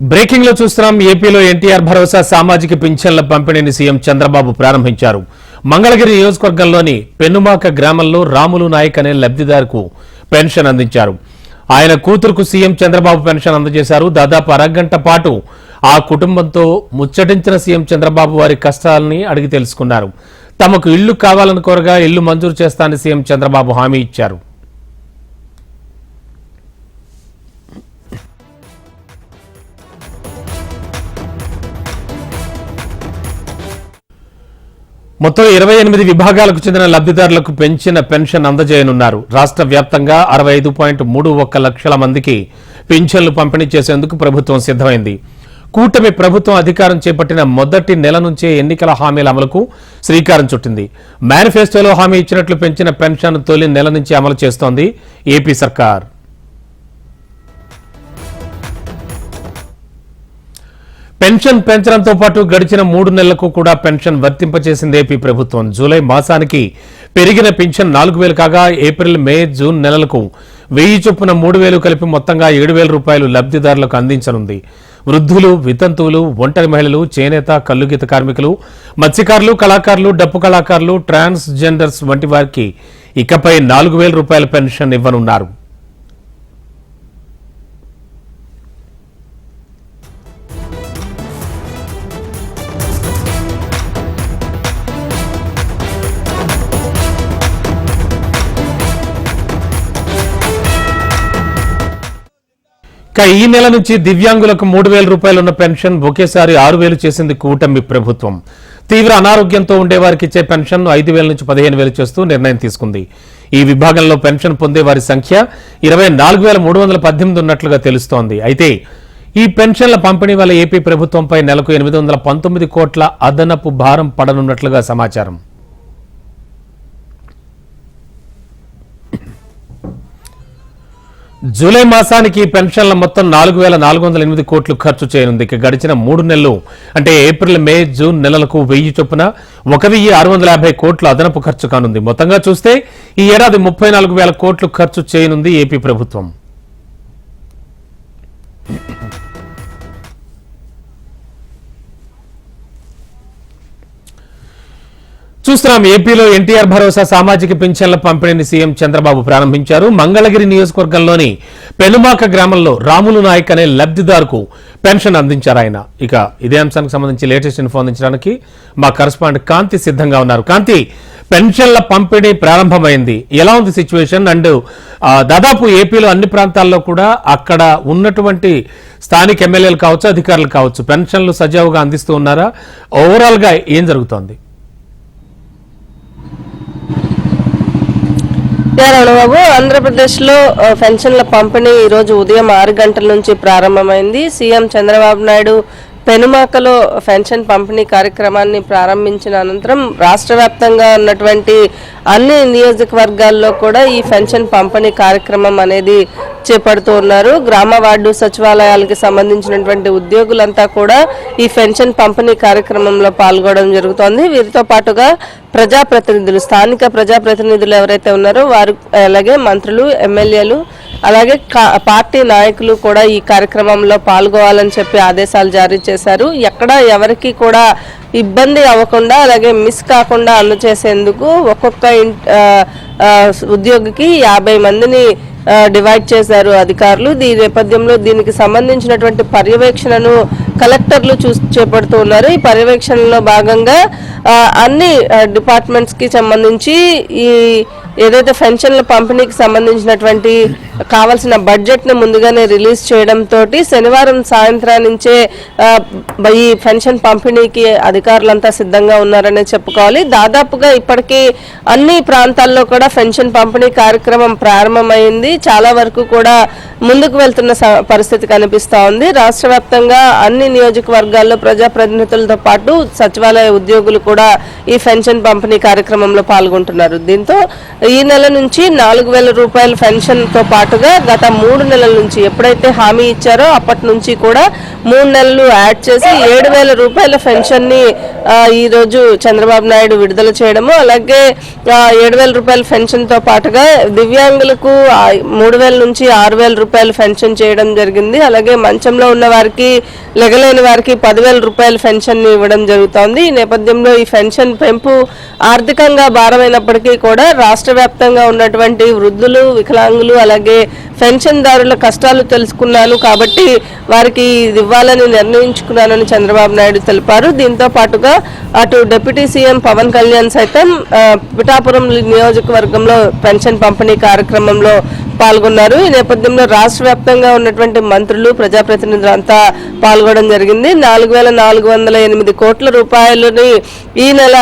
Breaking లో చూస్తున్నాం. ఏపీలో ఎన్టీఆర్ భరోసా సామాజిక పింఛన్ల పంపిణీని సీఎం చంద్రబాబు ప్రారంభించారు. మంగళగిరి నియోజకవర్గంలోని పెన్నుమాక గ్రామంలో రాములు నాయక్ అనే లబ్ధిదారుకు పెన్షన్ అందించారు. ఆయన కూతురుకు సీఎం చంద్రబాబు పెన్షన్ అందజేశారు. దాదాపు అరగంట పాటు ఆ కుటుంబంతో ముచ్చటించిన సీఎం చంద్రబాబు వారి కష్టాలని అడిగి తెలుసుకున్నారు. తమకు ఇళ్లు కావాలని కోరగా ఇళ్లు మంజూరు చేస్తానని సీఎం చంద్రబాబు హామీ ఇచ్చారు. మొత్తం 28 విభాగాలకు చెందిన లబ్ధిదారులకు పెంచిన పెన్షన్ అందజేయనున్నారు. రాష్ట్ర వ్యాప్తంగా 65.31 లక్షల మందికి పింఛన్లు పంపిణీ చేసేందుకు ప్రభుత్వం సిద్ధమైంది. కూటమి ప్రభుత్వం అధికారం చేపట్టిన మొదటి నెల నుంచే ఎన్నికల హామీల అమలుకు శ్రీకారం చుట్టింది. మేనిఫెస్టోలో హామీ ఇచ్చినట్లు పెంచిన పెన్షన్ తొలి నెల నుంచి అమలు చేస్తోంది ఏపీ సర్కార్. పెన్షన్ పెంచడంతో పాటు గడిచిన 3 నెలలకు కూడా పెన్షన్ వర్తింపచేసింది ఏపీ ప్రభుత్వం. జూలై మాసానికి పెరిగిన పెన్షన్ 4,000 కాగా ఏప్రిల్, మే, జూన్ నెలలకు 1000 చొప్పున 3,000 కలిపి మొత్తంగా 7,000 రూపాయలు లబ్ధిదారులకు అందించనుంది. వృద్ధులు, వితంతువులు, ఒంటరి మహిళలు, చేనేత, కల్లుగీత కార్మికులు, మత్స్యకారులు, కళాకారులు, డప్పు కళాకారులు, ట్రాన్స్ జెండర్స్ వంటి వారికి ఇకపై 4,000 రూపాయల పెన్షన్ ఇవ్వనున్నారు. ఈ నెల నుంచి దివ్యాంగులకు 3,000 రూపాయలున్న పెన్షన్ ఒకేసారి 6,000 చేసింది కూటమి ప్రభుత్వం. తీవ్ర అనారోగ్యంతో ఉండేవారికి ఇచ్చే పెన్షన్ 5,000 నుంచి 15,000 చేస్తూ నిర్ణయం తీసుకుంది. ఈ విభాగంలో పెన్షన్ పొందే వారి సంఖ్య 24,318 ఉన్నట్లుగా తెలుస్తోంది. అయితే ఈ పెన్షన్ల పంపిణీ వల్ల ఏపీ ప్రభుత్వంపై నెలకు 819 కోట్ల అదనపు భారం పడనున్నట్లుగా సమాచారం. జూలై మాసానికి పెన్షన్ల మొత్తం 4,408 కోట్లు ఖర్చు చేయనుంది. గడిచిన 3 నెలలు అంటే ఏప్రిల్, మే, జూన్ నెలలకు 1000 చొప్పున 1,650 కోట్లు అదనపు ఖర్చు కానుంది. మొత్తంగా చూస్తే ఈ ఏడాది 34,000 కోట్లు ఖర్చు చేయనుంది ఏపీ ప్రభుత్వం. చూస్తున్నాం. ఏపీలో ఎన్టీఆర్ భరోసా సామాజిక పింఛన్ల పంపిణీని సీఎం చంద్రబాబు ప్రారంభించారు. మంగళగిరి నియోజకవర్గంలోని పెనుమాక గ్రామంలో రాములు నాయక్ అనే లబ్ధిదారుకు పెన్షన్ అందించారు ఆయన. ఇక ఇదే అంశానికి సంబంధించి లేటెస్ట్ ఇన్ఫో అందించడానికి మా కరెస్పాండెంట్ కాంతి సిద్ధంగా ఉన్నారు. కాంతి, పెన్షన్ల పంపిణీ ప్రారంభమైంది, ఎలా ఉంది సిచ్యువేషన్? అండ్ దాదాపు ఏపీలో అన్ని ప్రాంతాల్లో కూడా అక్కడ ఉన్నటువంటి స్థానిక ఎమ్మెల్యేలు కావచ్చు, అధికారులు కావచ్చు, పెన్షన్లు సజావుగా అందిస్తూ ఉన్నారా? ఓవరాల్ గా ఏం జరుగుతోంది? బాబు, ఆంధ్రప్రదేశ్లో పెన్షన్ల పంపిణీ ఈరోజు ఉదయం 6 గంటల నుంచి ప్రారంభమైంది. సీఎం చంద్రబాబు నాయుడు పెనుమాకలో పెన్షన్ పంపిణీ కార్యక్రమాన్ని ప్రారంభించిన అనంతరం రాష్ట్ర వ్యాప్తంగా ఉన్నటువంటి అన్ని నియోజకవర్గాల్లో కూడా ఈ పెన్షన్ పంపిణీ కార్యక్రమం అనేది చేపడుతూ ఉన్నారు. గ్రామ వార్డు సచివాలయాలకు సంబంధించినటువంటి ఉద్యోగులంతా కూడా ఈ పెన్షన్ పంపిణీ కార్యక్రమంలో పాల్గొనడం జరుగుతోంది. వీరితో పాటుగా ప్రజాప్రతినిధులు, స్థానిక ప్రజాప్రతినిధులు ఎవరైతే ఉన్నారో వారు, అలాగే మంత్రులు, ఎమ్మెల్యేలు, అలాగే పార్టీ నాయకులు కూడా ఈ కార్యక్రమంలో పాల్గొవాలని చెప్పి ఆదేశాలు జారీ చేశారు. ఎక్కడ ఎవరికి కూడా ఇబ్బంది అవ్వకుండా, అలాగే మిస్ కాకుండా అందజేసేందుకు ఒక్కొక్క ఉద్యోగికి 50 మందిని డివైడ్ చేశారు అధికారులు. దీని నేపథ్యంలో దీనికి సంబంధించినటువంటి పర్యవేక్షణను కలెక్టర్లు చేపడుతూ ఉన్నారు. ఈ పర్యవేక్షణలో భాగంగా అన్ని డిపార్ట్మెంట్స్ కి సంబంధించి ఈ ఏదైతే పెన్షన్ల పంపిణీకి సంబంధించినటువంటి కావాల్సిన బడ్జెట్ ను ముందుగానే రిలీజ్ చేయడంతో శనివారం సాయంత్రాన్నించే ఈ పెన్షన్ పంపిణీకి అధికారులంతా సిద్ధంగా ఉన్నారనే చెప్పుకోవాలి. దాదాపుగా ఇప్పటికీ అన్ని ప్రాంతాల్లో కూడా పెన్షన్ పంపిణీ కార్యక్రమం ప్రారంభమైంది. చాలా వరకు కూడా ముందుకు వెళ్తున్న పరిస్థితి కనిపిస్తా ఉంది. రాష్ట్ర వ్యాప్తంగా అన్ని నియోజకవర్గాల్లో ప్రజాప్రతినిధులతో పాటు సచివాలయ ఉద్యోగులు కూడా ఈ పెన్షన్ పంపిణీ కార్యక్రమంలో పాల్గొంటున్నారు. దీంతో ఈ నెల నుంచి 4,000 రూపాయల పెన్షన్ తో పాటుగా గత 3 నెలల నుంచి ఎప్పుడైతే హామీ ఇచ్చారో అప్పటి నుంచి కూడా 3 నెలలు యాడ్ చేసి 7,000 రూపాయల పెన్షన్ ని ఈ రోజు చంద్రబాబు నాయుడు విడుదల చేయడము, అలాగే 7,000 రూపాయల పెన్షన్ తో పాటుగా దివ్యాంగులకు 3,000 నుంచి 6,000 రూపాయలు పెన్షన్ చేయడం జరిగింది. అలాగే మంచంలో ఉన్న వారికి, లెగలేని వారికి 10,000 రూపాయల పెన్షన్ ఇవ్వడం జరుగుతోంది. ఈ నేపథ్యంలో ఈ పెన్షన్ పెంపు ఆర్థికంగా భారమైనప్పటికీ కూడా రాష్ట్ర వ్యాప్తంగా ఉన్నటువంటి వృద్ధులు, వికలాంగులు, అలాగే పెన్షన్దారుల కష్టాలు తెలుసుకున్నాను కాబట్టి వారికి ఇది ఇవ్వాలని నిర్ణయించుకున్నానని చంద్రబాబు నాయుడు తెలిపారు. దీంతో పాటుగా అటు డిప్యూటీ సీఎం పవన్ కళ్యాణ్ సైతం పిఠాపురం నియోజకవర్గంలో పెన్షన్ పంపిణీ కార్యక్రమంలో పాల్గొన్నారు. ఈ నేపథ్యంలో రాష్ట్ర వ్యాప్తంగా ఉన్నటువంటి మంత్రులు, ప్రజాప్రతినిధులు అంతా పాల్గొనడం జరిగింది. 4,408 కోట్ల రూపాయలని ఈ నెల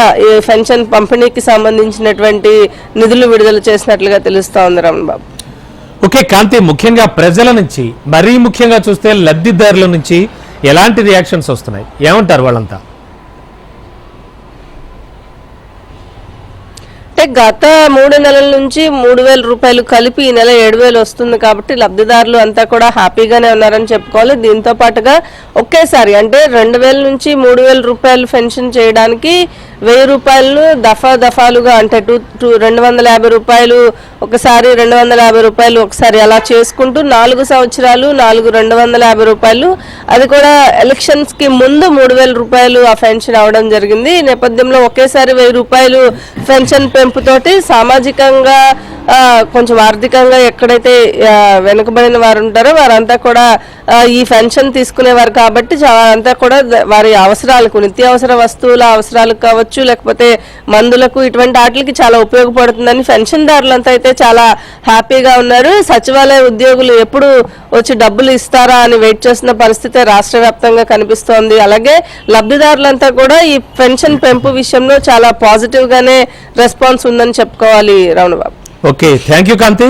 పెన్షన్ పంపిణీకి సంబంధించినటువంటి నిధులు విడుదల చేసినట్లుగా తెలుస్తోంది. రమణబాబు. ఓకే కాంతి, ముఖ్యంగా ప్రజల నుంచి, మరీ ముఖ్యంగా చూస్తే లబ్ధిదారుల నుంచి ఎలాంటి రియాక్షన్స్ వస్తున్నాయి, ఏమంటారు వాళ్ళంతా? అంటే గత 3 నెలల నుంచి 3,000 రూపాయలు కలిపి ఈ నెల 7,000 వస్తుంది కాబట్టి లబ్ధిదారులు అంతా కూడా హ్యాపీగానే ఉన్నారని చెప్పుకోవాలి. దీంతో పాటుగా ఒకేసారి అంటే 2,000 నుంచి 3,000 రూపాయలు పెన్షన్ చేయడానికి 1,000 రూపాయలను దఫాలుగా అంటే 250 రూపాయలు ఒకసారి, 250 రూపాయలు ఒకసారి అలా చేసుకుంటూ 4 సంవత్సరాలు 250 రూపాయలు, అది కూడా ఎలక్షన్స్ కి ముందు 3,000 రూపాయలు ఆ పెన్షన్ అవడం జరిగింది. ఈ నేపథ్యంలో ఒకేసారి 1,000 రూపాయలు పెన్షన్ పెంపుతోటి సామాజికంగా కొంచెం ఆర్థికంగా ఎక్కడైతే వెనుకబడిన వారు ఉంటారో వారంతా కూడా ఈ పెన్షన్ తీసుకునేవారు కాబట్టి అంతా కూడా వారి అవసరాలకు, నిత్యావసర వస్తువుల అవసరాలకు కావచ్చు, లేకపోతే మందులకు, ఇటువంటి వాటికి చాలా ఉపయోగపడుతుందని పెన్షన్దారులంతా అయితే చాలా హ్యాపీగా ఉన్నారు. సచివాలయ ఉద్యోగులు ఎప్పుడు వచ్చి డబ్బులు ఇస్తారా అని వెయిట్ చేస్తున్న పరిస్థితి రాష్ట్ర వ్యాప్తంగా కనిపిస్తోంది. అలాగే లబ్ధిదారులంతా కూడా ఈ పెన్షన్ పెంపు విషయంలో చాలా పాజిటివ్ గానే రెస్పాన్స్ ఉందని చెప్పుకోవాలి. Ramanababu. Okay, thank you Kanthi.